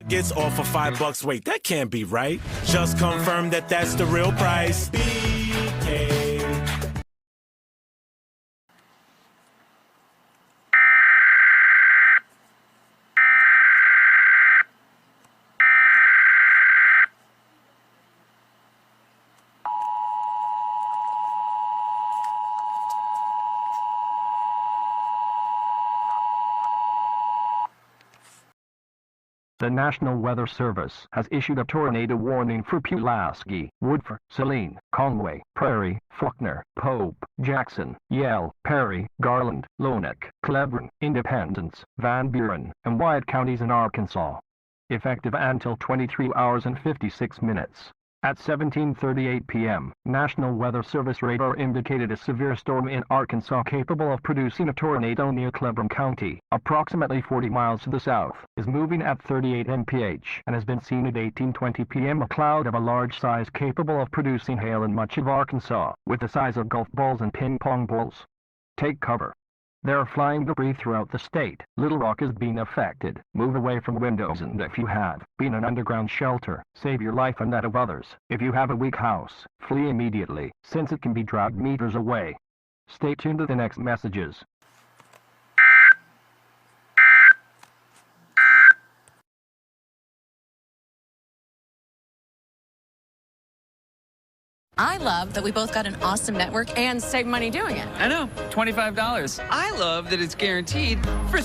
Gets all for $5. Wait, that can't be right. Just confirm that that's the real price. BK. The National Weather Service has issued a tornado warning for Pulaski, Woodford, Saline, Conway, Prairie, Faulkner, Pope, Jackson, Yale, Perry, Garland, Lonoc, Cleveland, Independence, Van Buren, and Wyatt counties in Arkansas. Effective until 23 hours and 56 minutes. At 17:38 p.m., National Weather Service radar indicated a severe storm in Arkansas capable of producing a tornado near Cleveland County, approximately 40 miles to the south, is moving at 38 mph and has been seen at 18:20 p.m. A cloud of a large size capable of producing hail in much of Arkansas, with the size of golf balls and ping pong balls. Take cover. There are flying debris throughout the state. Little Rock is being affected. Move away from windows, and if you have been an underground shelter, save your life and that of others. If you have a weak house, flee immediately, since it can be dragged meters away. Stay tuned to the next messages. I love that we both got an awesome network and save money doing it. I know, $25. I love that it's guaranteed for